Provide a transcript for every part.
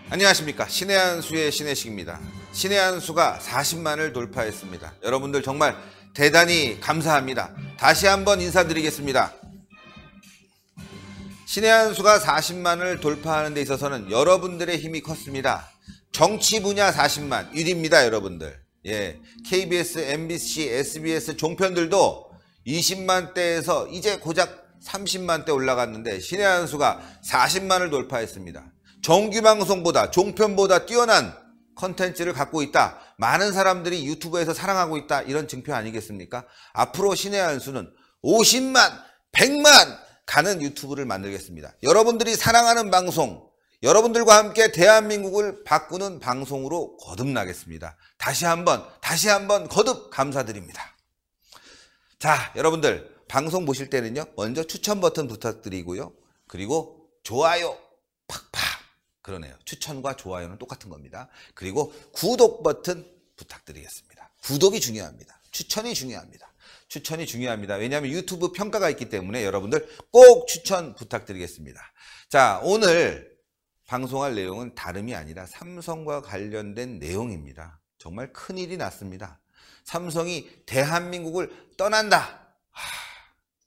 안녕하십니까. 신의 한수의 신혜식입니다. 신의 한수가 40만을 돌파했습니다. 여러분들 정말 대단히 감사합니다. 다시 한번 인사드리겠습니다. 신의 한수가 40만을 돌파하는 데 있어서는 여러분들의 힘이 컸습니다. 정치 분야 40만 1위입니다. 여러분들. 예, KBS, MBC, SBS 종편들도 20만대에서 이제 고작 30만대 올라갔는데 신의 한수가 40만을 돌파했습니다. 정규방송보다 종편보다 뛰어난 컨텐츠를 갖고 있다. 많은 사람들이 유튜브에서 사랑하고 있다. 이런 증표 아니겠습니까? 앞으로 신의 한수는 50만, 100만 가는 유튜브를 만들겠습니다. 여러분들이 사랑하는 방송, 여러분들과 함께 대한민국을 바꾸는 방송으로 거듭나겠습니다. 다시 한번 거듭 감사드립니다. 자, 여러분들 방송 보실 때는요, 먼저 추천 버튼 부탁드리고요. 그리고 좋아요 팍팍. 그러네요. 추천과 좋아요는 똑같은 겁니다. 그리고 구독 버튼 부탁드리겠습니다. 구독이 중요합니다. 추천이 중요합니다. 추천이 중요합니다. 왜냐하면 유튜브 평가가 있기 때문에 여러분들 꼭 추천 부탁드리겠습니다. 자, 오늘 방송할 내용은 다름이 아니라 삼성과 관련된 내용입니다. 정말 큰일이 났습니다. 삼성이 대한민국을 떠난다.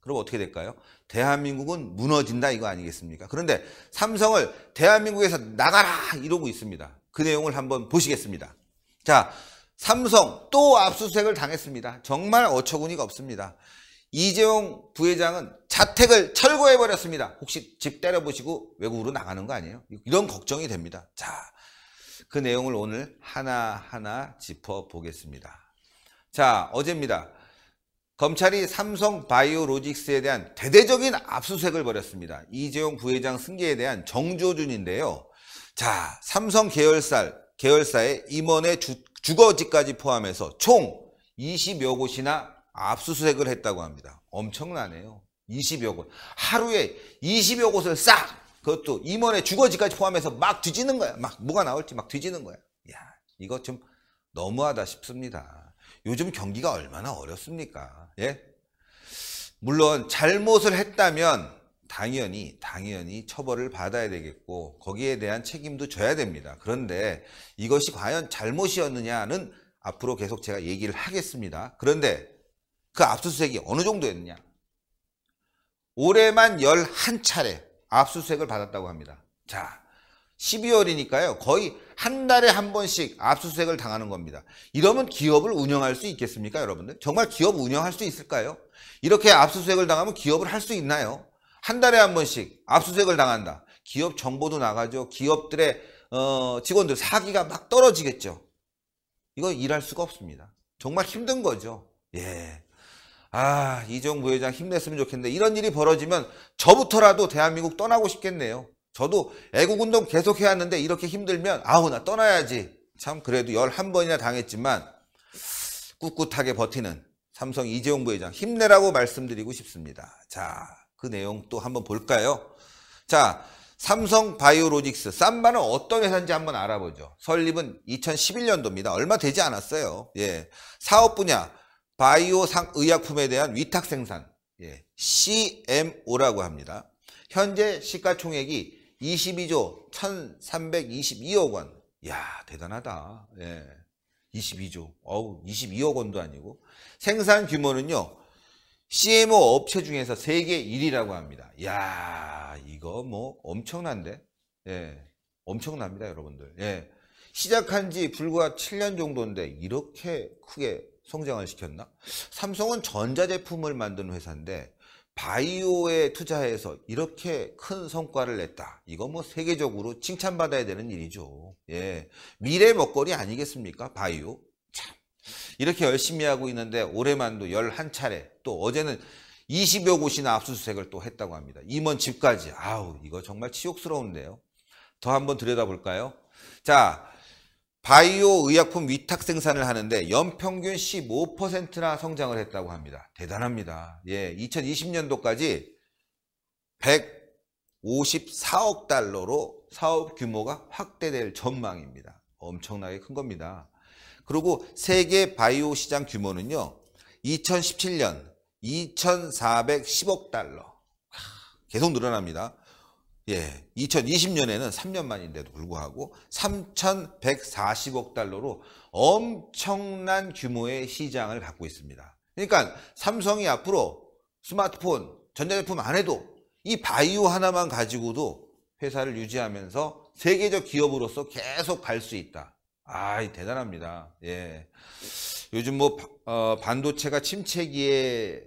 그럼 어떻게 될까요? 대한민국은 무너진다 이거 아니겠습니까? 그런데 삼성을 대한민국에서 나가라 이러고 있습니다. 그 내용을 한번 보시겠습니다. 자, 삼성 또 압수수색을 당했습니다. 정말 어처구니가 없습니다. 이재용 부회장은 자택을 철거해버렸습니다. 혹시 집 때려보시고 외국으로 나가는 거 아니에요? 이런 걱정이 됩니다. 자, 그 내용을 오늘 하나하나 짚어보겠습니다. 자, 어제입니다. 검찰이 삼성바이오로직스에 대한 대대적인 압수수색을 벌였습니다. 이재용 부회장 승계에 대한 정조준인데요. 자, 삼성 계열사의 임원의 주거지까지 포함해서 총 20여 곳이나 압수수색을 했다고 합니다. 엄청나네요. 20여 곳. 하루에 20여 곳을 싹! 그것도 임원의 주거지까지 포함해서 막 뒤지는 거야. 막 뭐가 나올지 막 뒤지는 거야. 야, 이거 좀 너무하다 싶습니다. 요즘 경기가 얼마나 어렵습니까? 예? 물론 잘못을 했다면 당연히 처벌을 받아야 되겠고 거기에 대한 책임도 져야 됩니다. 그런데 이것이 과연 잘못이었느냐는 앞으로 계속 제가 얘기를 하겠습니다. 그런데 그 압수수색이 어느 정도였느냐? 올해만 11차례 압수수색을 받았다고 합니다. 자, 12월이니까요. 거의 한 달에 한 번씩 압수수색을 당하는 겁니다. 이러면 기업을 운영할 수 있겠습니까, 여러분들? 정말 기업 운영할 수 있을까요? 이렇게 압수수색을 당하면 기업을 할 수 있나요? 한 달에 한 번씩 압수수색을 당한다. 기업 정보도 나가죠. 기업들의 직원들 사기가 막 떨어지겠죠. 이거 일할 수가 없습니다. 정말 힘든 거죠. 예. 아, 이재용 부회장 힘냈으면 좋겠는데 이런 일이 벌어지면 저부터라도 대한민국 떠나고 싶겠네요. 저도 애국운동 계속 해왔는데 이렇게 힘들면 아우 나 떠나야지. 참 그래도 11번이나 당했지만 꿋꿋하게 버티는 삼성 이재용 부회장 힘내라고 말씀드리고 싶습니다. 자, 그 내용 또 한번 볼까요? 자, 삼성바이오로직스 삼바는 어떤 회사인지 한번 알아보죠. 설립은 2011년도입니다. 얼마 되지 않았어요. 예, 사업 분야 바이오 의약품에 대한 위탁 생산, 예, CMO라고 합니다. 현재 시가총액이 22조 1322억 원. 이야, 대단하다. 예. 22조. 22억 원도 아니고. 생산 규모는요, CMO 업체 중에서 세계 1위라고 합니다. 이야, 이거 뭐 엄청난데? 예. 엄청납니다, 여러분들. 예. 시작한 지 불과 7년 정도인데 이렇게 크게 성장을 시켰나? 삼성은 전자제품을 만드는 회사인데 바이오에 투자해서 이렇게 큰 성과를 냈다. 이거 뭐 세계적으로 칭찬받아야 되는 일이죠. 예, 미래 먹거리 아니겠습니까? 바이오. 참 이렇게 열심히 하고 있는데 올해만도 11차례 또 어제는 20여 곳이나 압수수색을 또 했다고 합니다. 임원 집까지. 아우, 이거 정말 치욕스러운데요. 더 한번 들여다볼까요? 자, 바이오 의약품 위탁 생산을 하는데 연평균 15%나 성장을 했다고 합니다. 대단합니다. 예, 2020년도까지 154억 달러로 사업 규모가 확대될 전망입니다. 엄청나게 큰 겁니다. 그리고 세계 바이오 시장 규모는요. 2017년 2,410억 달러. 계속 늘어납니다. 예, 2020년에는 3년 만인데도 불구하고 3,140억 달러로 엄청난 규모의 시장을 갖고 있습니다. 그러니까 삼성이 앞으로 스마트폰, 전자제품 안 해도 이 바이오 하나만 가지고도 회사를 유지하면서 세계적 기업으로서 계속 갈 수 있다. 대단합니다. 예. 요즘 반도체가 침체기에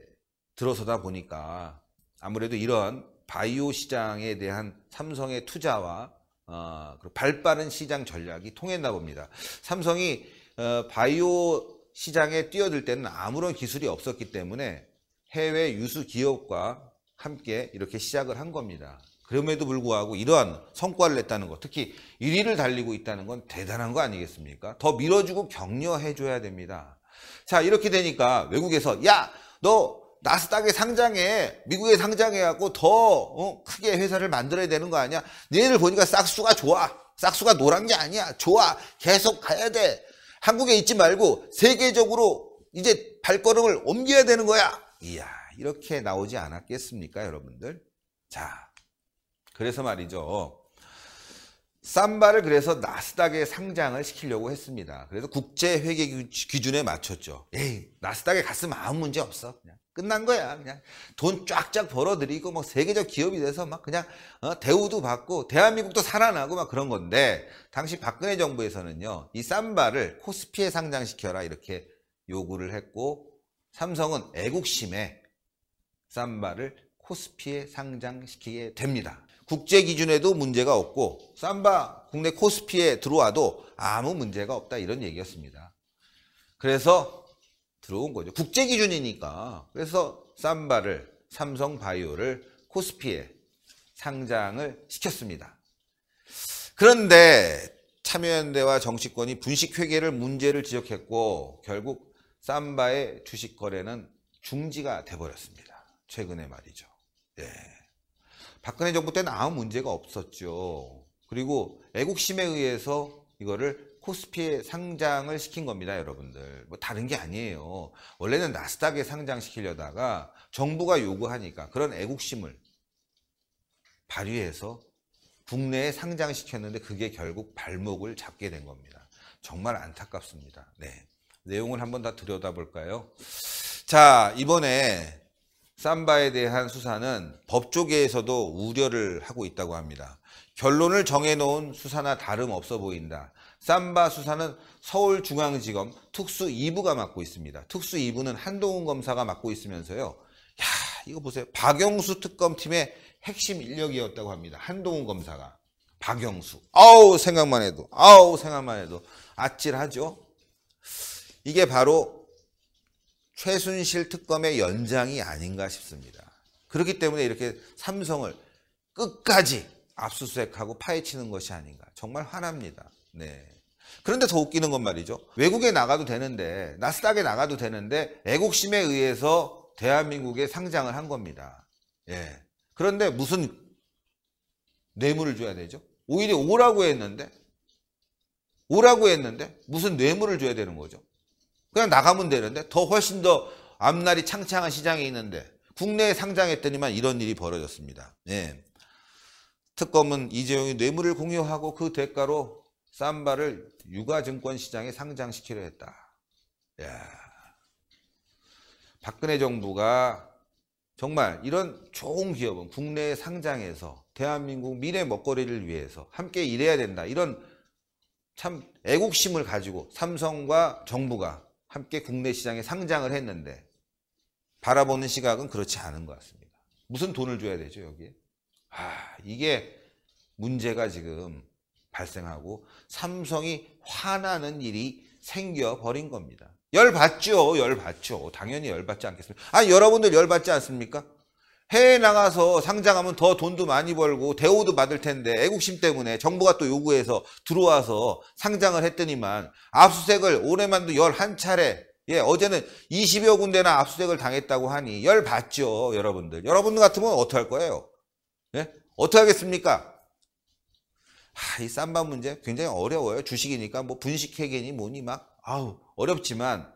들어서다 보니까 아무래도 이런 바이오 시장에 대한 삼성의 투자와 그리고 발빠른 시장 전략이 통했나 봅니다. 삼성이 바이오 시장에 뛰어들 때는 아무런 기술이 없었기 때문에 해외 유수 기업과 함께 이렇게 시작을 한 겁니다. 그럼에도 불구하고 이러한 성과를 냈다는 것, 특히 1위를 달리고 있다는 건 대단한 거 아니겠습니까? 더 밀어주고 격려해줘야 됩니다. 자, 이렇게 되니까 외국에서 야, 너 나스닥에 상장해, 미국에 상장해갖고 더 크게 회사를 만들어야 되는 거 아니야? 얘를 보니까 싹수가 좋아. 싹수가 노란 게 아니야. 좋아. 계속 가야 돼. 한국에 있지 말고 세계적으로 이제 발걸음을 옮겨야 되는 거야. 이야, 이렇게 나오지 않았겠습니까, 여러분들? 자, 그래서 말이죠. 삼바를 그래서 나스닥에 상장을 시키려고 했습니다. 그래서 국제회계 기준에 맞췄죠. 에이, 나스닥에 갔으면 아무 문제 없어. 그냥 끝난 거야. 그냥 돈 쫙쫙 벌어들이고 뭐 세계적 기업이 돼서 막 그냥 대우도 받고 대한민국도 살아나고 막 그런 건데, 당시 박근혜 정부에서는요, 이 삼바를 코스피에 상장시켜라 이렇게 요구를 했고, 삼성은 애국심에 삼바를 코스피에 상장시키게 됩니다. 국제 기준에도 문제가 없고 삼바 국내 코스피에 들어와도 아무 문제가 없다, 이런 얘기였습니다. 그래서 들어온 거죠. 국제 기준이니까. 그래서 삼바를, 삼성바이오를 코스피에 상장을 시켰습니다. 그런데 참여연대와 정치권이 분식회계를 문제를 지적했고 결국 삼바의 주식 거래는 중지가 돼버렸습니다. 최근에 말이죠. 예. 박근혜 정부 때는 아무 문제가 없었죠. 그리고 애국심에 의해서 이거를 코스피에 상장을 시킨 겁니다, 여러분들. 뭐 다른 게 아니에요. 원래는 나스닥에 상장시키려다가 정부가 요구하니까 그런 애국심을 발휘해서 국내에 상장시켰는데 그게 결국 발목을 잡게 된 겁니다. 정말 안타깝습니다. 네. 내용을 한번 다 들여다볼까요? 자, 이번에 삼바에 대한 수사는 법조계에서도 우려를 하고 있다고 합니다. 결론을 정해놓은 수사나 다름없어 보인다. 삼바 수사는 서울중앙지검 특수 2부가 맡고 있습니다. 특수 2부는 한동훈 검사가 맡고 있으면서요. 야, 이거 보세요. 박영수 특검팀의 핵심 인력이었다고 합니다. 한동훈 검사가. 박영수. 생각만 해도 아찔하죠. 이게 바로 최순실 특검의 연장이 아닌가 싶습니다. 그렇기 때문에 이렇게 삼성을 끝까지 압수수색하고 파헤치는 것이 아닌가. 정말 화납니다. 네. 그런데 더 웃기는 건 말이죠. 외국에 나가도 되는데, 나스닥에 나가도 되는데 애국심에 의해서 대한민국에 상장을 한 겁니다. 예. 그런데 무슨 뇌물을 줘야 되죠? 오히려 오라고 했는데 무슨 뇌물을 줘야 되는 거죠? 그냥 나가면 되는데, 더 훨씬 더 앞날이 창창한 시장에 있는데 국내에 상장했더니만 이런 일이 벌어졌습니다. 예. 특검은 이재용이 뇌물을 공유하고 그 대가로 삼바를 유가증권 시장에 상장시키려 했다. 야. 박근혜 정부가 정말 이런 좋은 기업은 국내에 상장해서 대한민국 미래 먹거리를 위해서 함께 일해야 된다. 이런 참 애국심을 가지고 삼성과 정부가 함께 국내 시장에 상장을 했는데 바라보는 시각은 그렇지 않은 것 같습니다. 무슨 돈을 줘야 되죠, 여기에? 이게 문제가 지금 발생하고 삼성이 화나는 일이 생겨버린 겁니다. 열받죠. 당연히 열받지 않겠습니까? 여러분들 열받지 않습니까? 해외 나가서 상장하면 더 돈도 많이 벌고 대우도 받을 텐데 애국심 때문에 정부가 또 요구해서 들어와서 상장을 했더니만 압수수색을 올해만도 11차례, 어제는 20여 군데나 압수수색을 당했다고 하니 열받죠, 여러분들. 여러분들 같으면 어떻게 할 거예요? 예? 어떻게 하겠습니까? 이 삼바 문제 굉장히 어려워요. 주식이니까 뭐 분식회계니 뭐니 막 아우, 어렵지만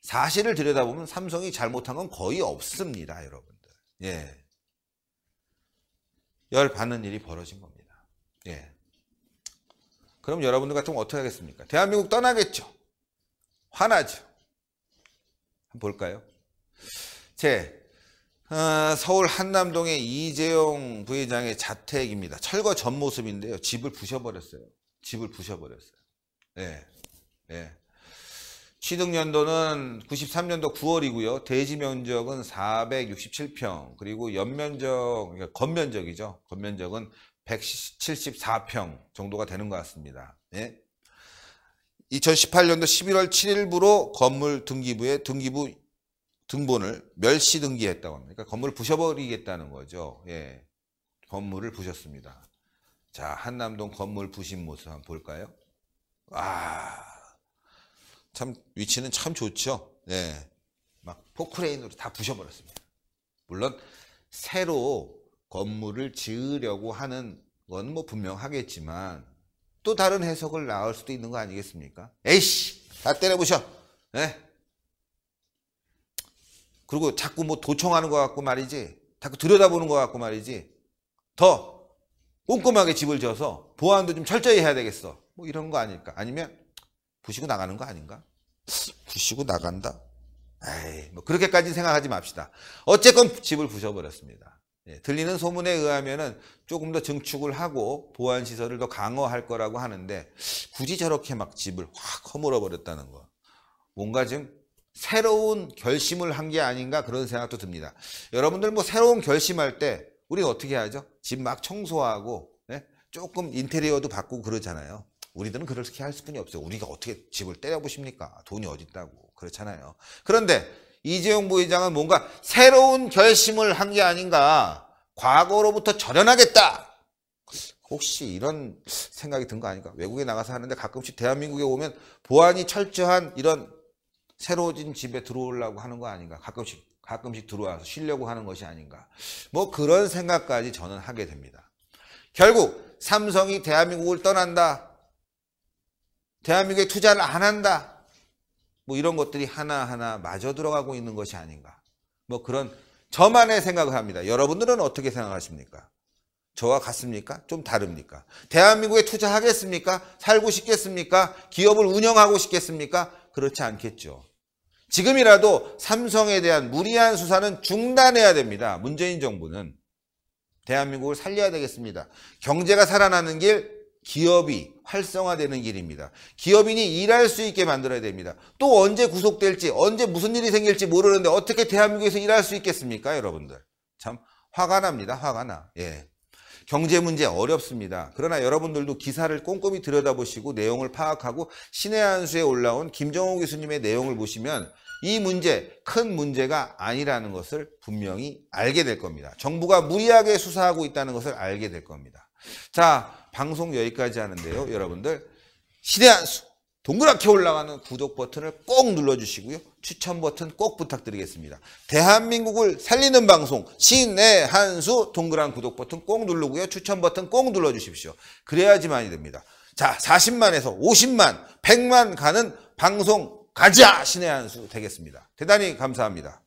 사실을 들여다보면 삼성이 잘못한 건 거의 없습니다, 여러분들. 예. 열 받는 일이 벌어진 겁니다. 예. 그럼 여러분들 같으면 어떻게 하겠습니까? 대한민국 떠나겠죠. 화나죠. 한번 볼까요? 서울 한남동의 이재용 부회장의 자택입니다. 철거 전 모습인데요. 집을 부셔버렸어요. 집을 부셔버렸어요. 예. 예. 취득 연도는 93년도 9월이고요. 대지 면적은 467평, 그리고 연면적, 그러니까 건면적이죠. 건면적은 174평 정도가 되는 것 같습니다. 예. 2018년도 11월 7일부로 건물 등기부에 등본을 멸시 등기했다고 합니다. 그러니까 건물을 부셔버리겠다는 거죠. 예. 건물을 부셨습니다. 자, 한남동 건물 부신 모습 한번 볼까요? 참 위치는 참 좋죠. 예. 막 포크레인으로 다 부셔버렸습니다. 물론 새로 건물을 지으려고 하는 건 뭐 분명하겠지만 또 다른 해석을 나올 수도 있는 거 아니겠습니까? 에이씨, 다 때려부셔. 예. 그리고 자꾸 뭐 도청하는 것 같고 말이지, 자꾸 들여다보는 것 같고 말이지, 더 꼼꼼하게 집을 지어서 보안도 좀 철저히 해야 되겠어. 뭐 이런 거 아닐까? 아니면 부시고 나가는 거 아닌가? 부시고 나간다? 에이, 뭐 그렇게까지 생각하지 맙시다. 어쨌건 집을 부셔버렸습니다. 예, 들리는 소문에 의하면은 조금 더 증축을 하고 보안 시설을 더 강화할 거라고 하는데 굳이 저렇게 막 집을 확 허물어 버렸다는 거, 뭔가 좀 새로운 결심을 한 게 아닌가 그런 생각도 듭니다. 여러분들 뭐 새로운 결심할 때 우리 어떻게 하죠? 집 막 청소하고, 예? 조금 인테리어도 바꾸고 그러잖아요. 우리들은 그렇게 할 수뿐이 없어요. 우리가 어떻게 집을 때려보십니까? 돈이 어디 있다고. 그렇잖아요. 그런데 이재용 부회장은 뭔가 새로운 결심을 한 게 아닌가, 과거로부터 절연하겠다, 혹시 이런 생각이 든 거 아닌가. 외국에 나가서 하는데 가끔씩 대한민국에 오면 보안이 철저한 이런 새로워진 집에 들어오려고 하는 거 아닌가. 가끔씩 들어와서 쉬려고 하는 것이 아닌가. 뭐 그런 생각까지 저는 하게 됩니다. 결국 삼성이 대한민국을 떠난다, 대한민국에 투자를 안 한다, 뭐 이런 것들이 하나하나 마저 들어가고 있는 것이 아닌가. 뭐 그런 저만의 생각을 합니다. 여러분들은 어떻게 생각하십니까? 저와 같습니까? 좀 다릅니까? 대한민국에 투자하겠습니까? 살고 싶겠습니까? 기업을 운영하고 싶겠습니까? 그렇지 않겠죠. 지금이라도 삼성에 대한 무리한 수사는 중단해야 됩니다. 문재인 정부는 대한민국을 살려야 되겠습니다. 경제가 살아나는 길, 기업이 활성화되는 길입니다. 기업인이 일할 수 있게 만들어야 됩니다. 또 언제 구속될지, 언제 무슨 일이 생길지 모르는데 어떻게 대한민국에서 일할 수 있겠습니까, 여러분들? 참 화가 납니다. 화가 나. 예. 경제 문제 어렵습니다. 그러나 여러분들도 기사를 꼼꼼히 들여다보시고 내용을 파악하고 신의 한 수에 올라온 김정호 교수님의 내용을 보시면 이 문제, 큰 문제가 아니라는 것을 분명히 알게 될 겁니다. 정부가 무리하게 수사하고 있다는 것을 알게 될 겁니다. 자, 방송 여기까지 하는데요. 여러분들 신의 한 수 동그랗게 올라가는 구독 버튼을 꼭 눌러주시고요. 추천 버튼 꼭 부탁드리겠습니다. 대한민국을 살리는 방송 신의 한 수 동그란 구독 버튼 꼭 누르고요. 추천 버튼 꼭 눌러주십시오. 그래야지만이 됩니다. 자, 40만에서 50만, 100만 가는 방송 가자 신의 한 수 되겠습니다. 대단히 감사합니다.